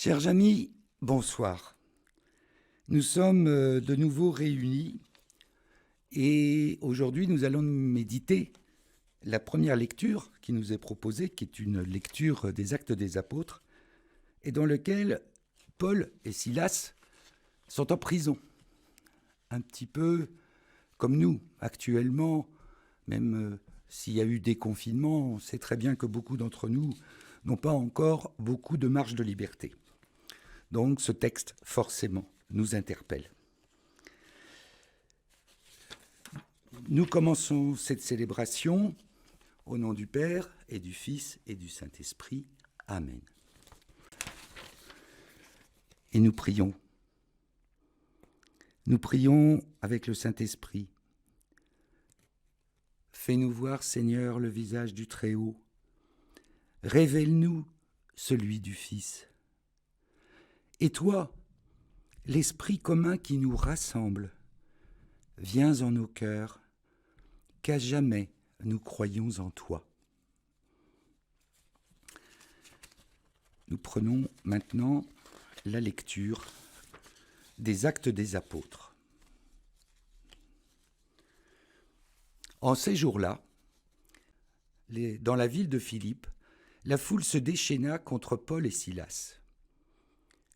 Chers amis, bonsoir. Nous sommes de nouveau réunis et aujourd'hui nous allons méditer la première lecture qui nous est proposée, qui est une lecture des Actes des Apôtres, et dans laquelle Paul et Silas sont en prison. Un petit peu comme nous actuellement, même s'il y a eu des confinements, on sait très bien que beaucoup d'entre nous n'ont pas encore beaucoup de marge de liberté. Donc ce texte, forcément, nous interpelle. Nous commençons cette célébration au nom du Père et du Fils et du Saint-Esprit. Amen. Et nous prions. Nous prions avec le Saint-Esprit. Fais-nous voir, Seigneur, le visage du Très-Haut. Révèle-nous celui du Fils. Et toi, l'Esprit commun qui nous rassemble, viens en nos cœurs, qu'à jamais nous croyons en toi. Nous prenons maintenant la lecture des Actes des Apôtres. En ces jours-là, dans la ville de Philippe, la foule se déchaîna contre Paul et Silas.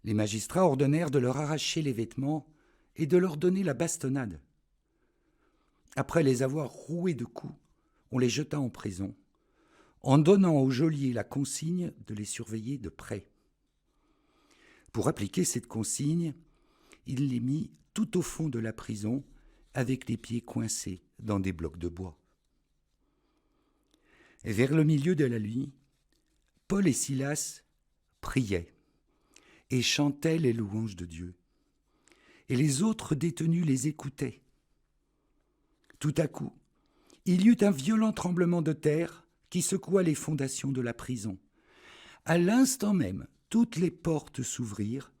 Les magistrats ordonnèrent de leur arracher les vêtements et de leur donner la bastonnade. Après les avoir roués de coups, on les jeta en prison, en donnant au geôlier la consigne de les surveiller de près. Pour appliquer cette consigne, il les mit tout au fond de la prison, avec les pieds coincés dans des blocs de bois. Et vers le milieu de la nuit, Paul et Silas priaient et chantaient les louanges de Dieu. Et les autres détenus les écoutaient. Tout à coup, il y eut un violent tremblement de terre qui secoua les fondations de la prison. À l'instant même, toutes les portes s'ouvrirent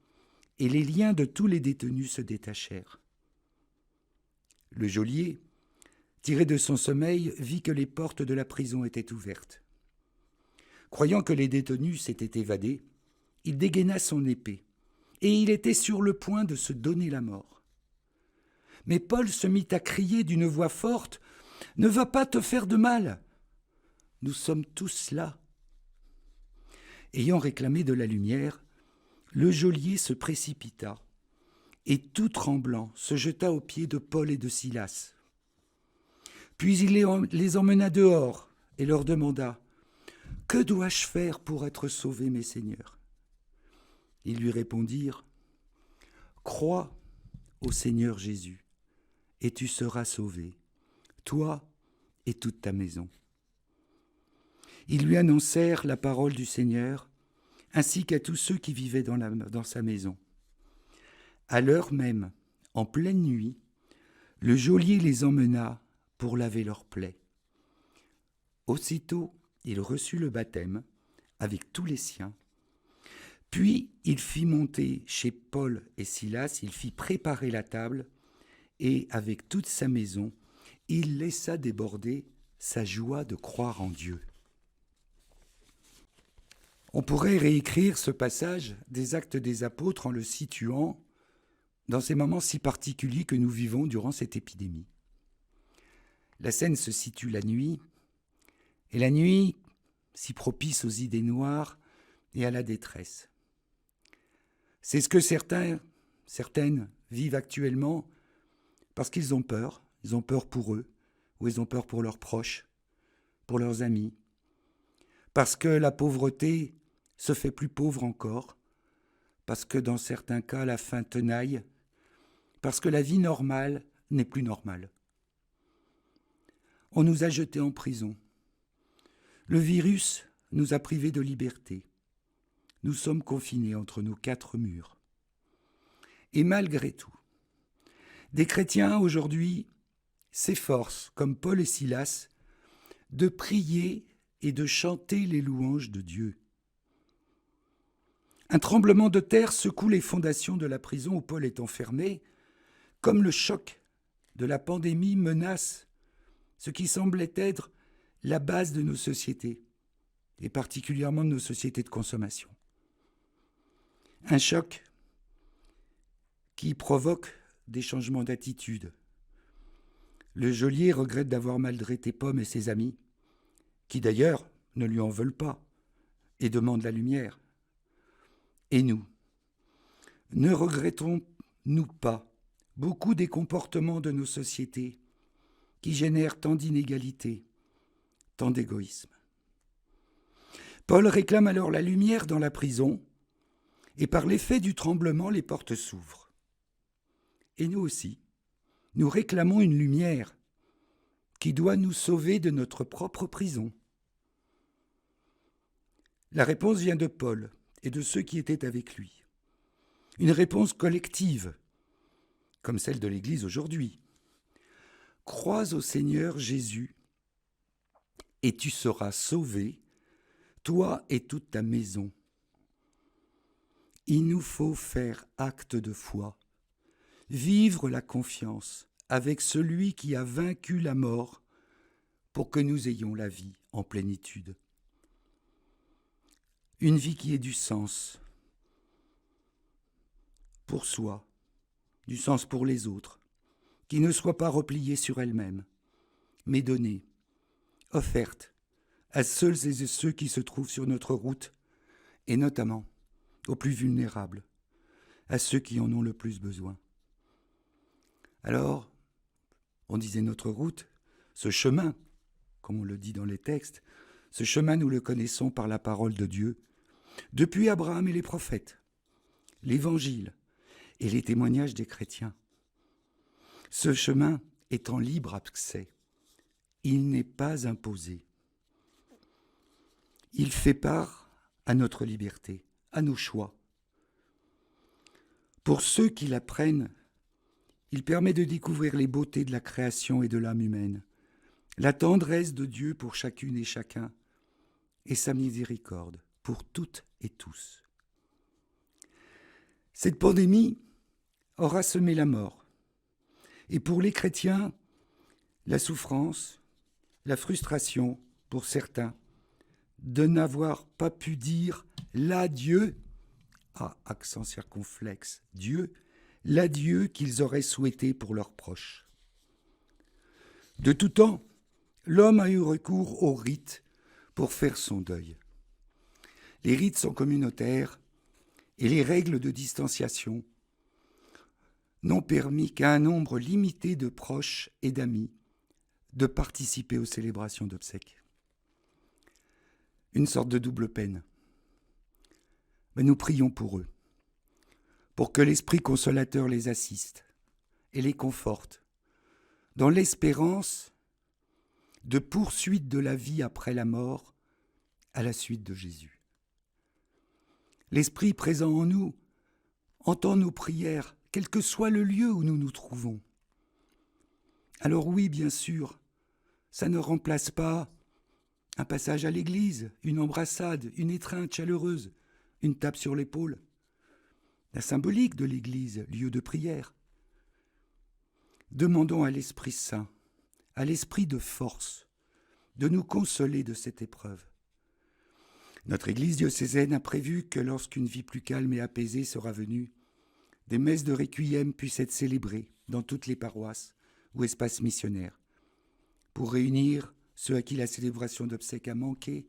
et les liens de tous les détenus se détachèrent. Le geôlier, tiré de son sommeil, vit que les portes de la prison étaient ouvertes. Croyant que les détenus s'étaient évadés, il dégaina son épée, et il était sur le point de se donner la mort. Mais Paul se mit à crier d'une voix forte : « Ne va pas te faire de mal, nous sommes tous là. » Ayant réclamé de la lumière, le geôlier se précipita, et tout tremblant se jeta aux pieds de Paul et de Silas. Puis il les emmena dehors et leur demanda : « Que dois-je faire pour être sauvé, mes seigneurs ?» Ils lui répondirent : « Crois au Seigneur Jésus, et tu seras sauvé, toi et toute ta maison. » Ils lui annoncèrent la parole du Seigneur, ainsi qu'à tous ceux qui vivaient dans sa maison. À l'heure même, en pleine nuit, le geôlier les emmena pour laver leurs plaies. Aussitôt, il reçut le baptême avec tous les siens. Puis il fit monter chez Paul et Silas, il fit préparer la table, et avec toute sa maison, il laissa déborder sa joie de croire en Dieu. On pourrait réécrire ce passage des Actes des Apôtres en le situant dans ces moments si particuliers que nous vivons durant cette épidémie. La scène se situe la nuit, et la nuit, si propice aux idées noires et à la détresse. C'est ce que certaines vivent actuellement parce qu'ils ont peur pour eux, ou ils ont peur pour leurs proches, pour leurs amis, parce que la pauvreté se fait plus pauvre encore, parce que dans certains cas la faim tenaille, parce que la vie normale n'est plus normale. On nous a jetés en prison. Le virus nous a privés de liberté. Nous sommes confinés entre nos 4 murs. Et malgré tout, des chrétiens aujourd'hui s'efforcent, comme Paul et Silas, de prier et de chanter les louanges de Dieu. Un tremblement de terre secoue les fondations de la prison où Paul est enfermé, comme le choc de la pandémie menace ce qui semblait être la base de nos sociétés, et particulièrement de nos sociétés de consommation. Un choc qui provoque des changements d'attitude. Le geôlier regrette d'avoir maltraité Pomme et ses amis, qui d'ailleurs ne lui en veulent pas et demandent la lumière. Et nous, ne regrettons-nous pas beaucoup des comportements de nos sociétés qui génèrent tant d'inégalités, tant d'égoïsme? Paul réclame alors la lumière dans la prison, et par l'effet du tremblement, les portes s'ouvrent. Et nous aussi, nous réclamons une lumière qui doit nous sauver de notre propre prison. La réponse vient de Paul et de ceux qui étaient avec lui. Une réponse collective, comme celle de l'Église aujourd'hui. Crois au Seigneur Jésus et tu seras sauvé, toi et toute ta maison. Il nous faut faire acte de foi, vivre la confiance avec celui qui a vaincu la mort pour que nous ayons la vie en plénitude. Une vie qui ait du sens pour soi, du sens pour les autres, qui ne soit pas repliée sur elle-même, mais donnée, offerte à celles et ceux qui se trouvent sur notre route, et notamment aux plus vulnérables, à ceux qui en ont le plus besoin. Alors, on disait notre route, ce chemin, comme on le dit dans les textes, ce chemin nous le connaissons par la parole de Dieu, depuis Abraham et les prophètes, l'Évangile et les témoignages des chrétiens. Ce chemin est en libre accès, il n'est pas imposé. Il fait part à notre liberté, à nos choix. Pour ceux qui l'apprennent, il permet de découvrir les beautés de la création et de l'âme humaine, la tendresse de Dieu pour chacune et chacun, et sa miséricorde pour toutes et tous. Cette pandémie aura semé la mort, et pour les chrétiens, la souffrance, la frustration pour certains, de n'avoir pas pu dire l'adieu, à accent circonflexe, Dieu, l'adieu qu'ils auraient souhaité pour leurs proches. De tout temps, l'homme a eu recours aux rites pour faire son deuil. Les rites sont communautaires et les règles de distanciation n'ont permis qu'à un nombre limité de proches et d'amis de participer aux célébrations d'obsèques. Une sorte de double peine. Mais nous prions pour eux, pour que l'Esprit consolateur les assiste et les conforte, dans l'espérance de poursuite de la vie après la mort à la suite de Jésus. L'Esprit présent en nous entend nos prières, quel que soit le lieu où nous nous trouvons. Alors oui, bien sûr, ça ne remplace pas un passage à l'église, une embrassade, une étreinte chaleureuse, une tape sur l'épaule. La symbolique de l'église, lieu de prière. Demandons à l'Esprit Saint, à l'Esprit de force, de nous consoler de cette épreuve. Notre église diocésaine a prévu que lorsqu'une vie plus calme et apaisée sera venue, des messes de requiem puissent être célébrées dans toutes les paroisses ou espaces missionnaires, pour réunir ceux à qui la célébration d'obsèques a manqué,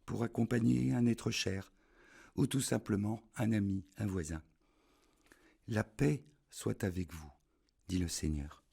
pour accompagner un être cher, ou tout simplement un ami, un voisin. La paix soit avec vous, dit le Seigneur.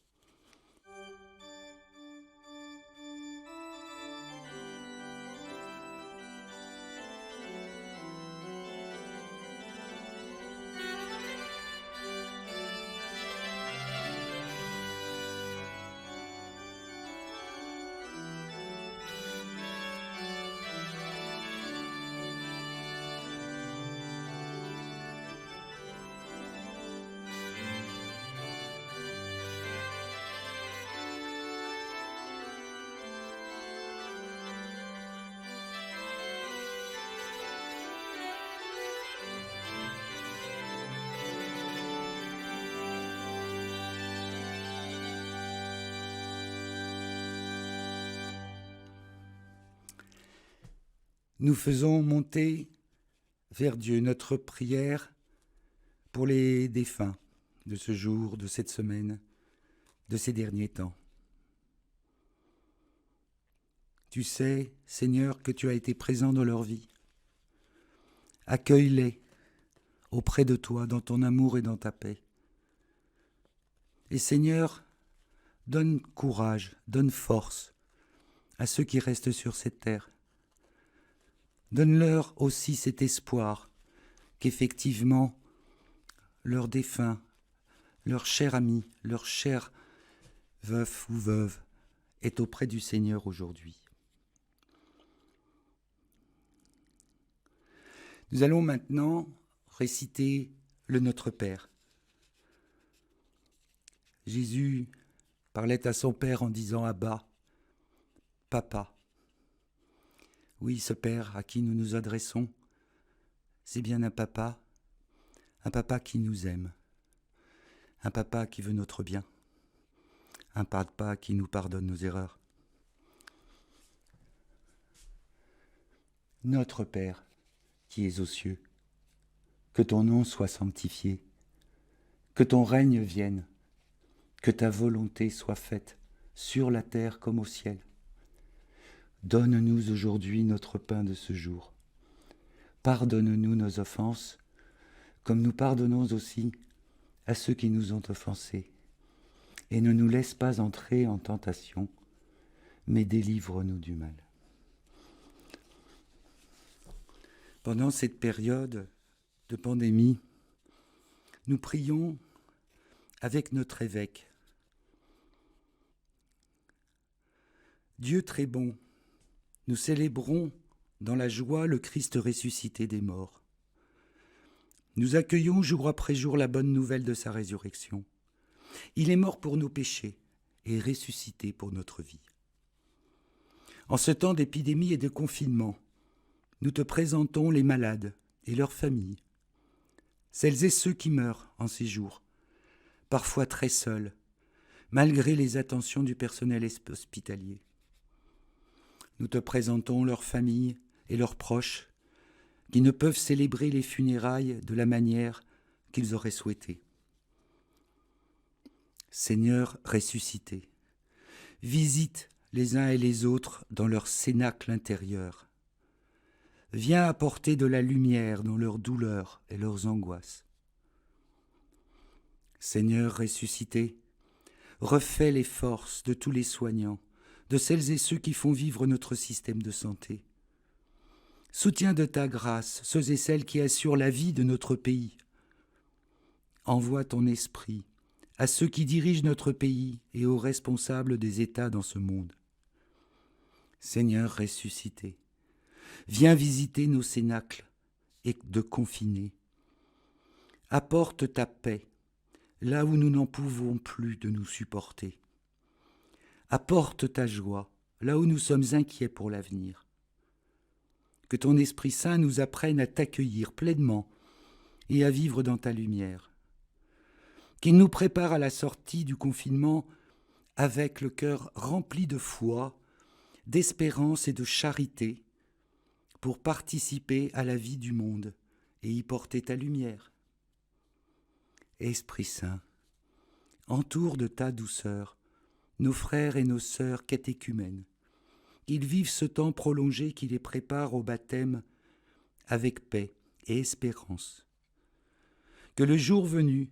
Nous faisons monter vers Dieu notre prière pour les défunts de ce jour, de cette semaine, de ces derniers temps. Tu sais, Seigneur, que tu as été présent dans leur vie. Accueille-les auprès de toi, dans ton amour et dans ta paix. Et Seigneur, donne courage, donne force à ceux qui restent sur cette terre. Donne-leur aussi cet espoir qu'effectivement leurs défunts, leur cher ami, leur cher veuf ou veuve est auprès du Seigneur aujourd'hui. Nous allons maintenant réciter le Notre Père. Jésus parlait à son Père en disant « Abba, Papa ». Oui, ce Père à qui nous nous adressons, c'est bien un papa qui nous aime, un papa qui veut notre bien, un papa qui nous pardonne nos erreurs. Notre Père qui es aux cieux, que ton nom soit sanctifié, que ton règne vienne, que ta volonté soit faite sur la terre comme au ciel. Donne-nous aujourd'hui notre pain de ce jour. Pardonne-nous nos offenses, comme nous pardonnons aussi à ceux qui nous ont offensés. Et ne nous laisse pas entrer en tentation, mais délivre-nous du mal. Pendant cette période de pandémie, nous prions avec notre évêque. Dieu très bon, nous célébrons dans la joie le Christ ressuscité des morts. Nous accueillons jour après jour la bonne nouvelle de sa résurrection. Il est mort pour nos péchés et ressuscité pour notre vie. En ce temps d'épidémie et de confinement, nous te présentons les malades et leurs familles, celles et ceux qui meurent en ces jours, parfois très seuls, malgré les attentions du personnel hospitalier. Nous te présentons leurs familles et leurs proches qui ne peuvent célébrer les funérailles de la manière qu'ils auraient souhaité. Seigneur ressuscité, visite les uns et les autres dans leur cénacle intérieur. Viens apporter de la lumière dans leurs douleurs et leurs angoisses. Seigneur ressuscité, refais les forces de tous les soignants, de celles et ceux qui font vivre notre système de santé. Soutiens de ta grâce ceux et celles qui assurent la vie de notre pays. Envoie ton esprit à ceux qui dirigent notre pays et aux responsables des États dans ce monde. Seigneur ressuscité, viens visiter nos cénacles et de confinés. Apporte ta paix là où nous n'en pouvons plus de nous supporter. Apporte ta joie là où nous sommes inquiets pour l'avenir. Que ton Esprit Saint nous apprenne à t'accueillir pleinement et à vivre dans ta lumière. Qu'il nous prépare à la sortie du confinement avec le cœur rempli de foi, d'espérance et de charité pour participer à la vie du monde et y porter ta lumière. Esprit Saint, entoure de ta douceur nos frères et nos sœurs catéchumènes, qu'ils vivent ce temps prolongé qui les prépare au baptême avec paix et espérance. Que le jour venu,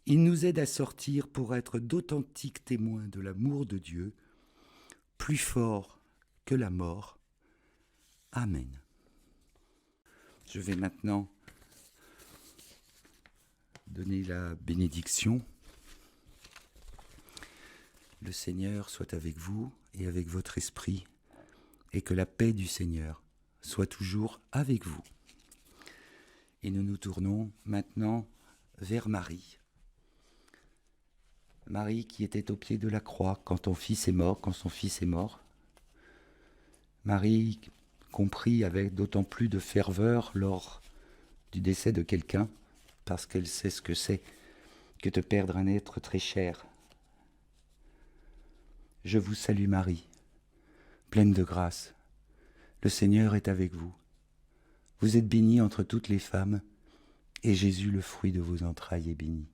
ils nous aident à sortir pour être d'authentiques témoins de l'amour de Dieu, plus fort que la mort. Amen. Je vais maintenant donner la bénédiction. Le Seigneur soit avec vous et avec votre esprit, et que la paix du Seigneur soit toujours avec vous. Et nous nous tournons maintenant vers Marie. Marie qui était au pied de la croix quand son fils est mort. Marie comprit avec d'autant plus de ferveur lors du décès de quelqu'un, parce qu'elle sait ce que c'est que de perdre un être très cher. Je vous salue Marie, pleine de grâce. Le Seigneur est avec vous. Vous êtes bénie entre toutes les femmes, et Jésus, le fruit de vos entrailles, est béni.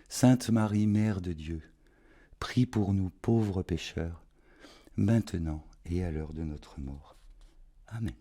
Sainte Marie, Mère de Dieu, prie pour nous pauvres pécheurs, maintenant et à l'heure de notre mort. Amen.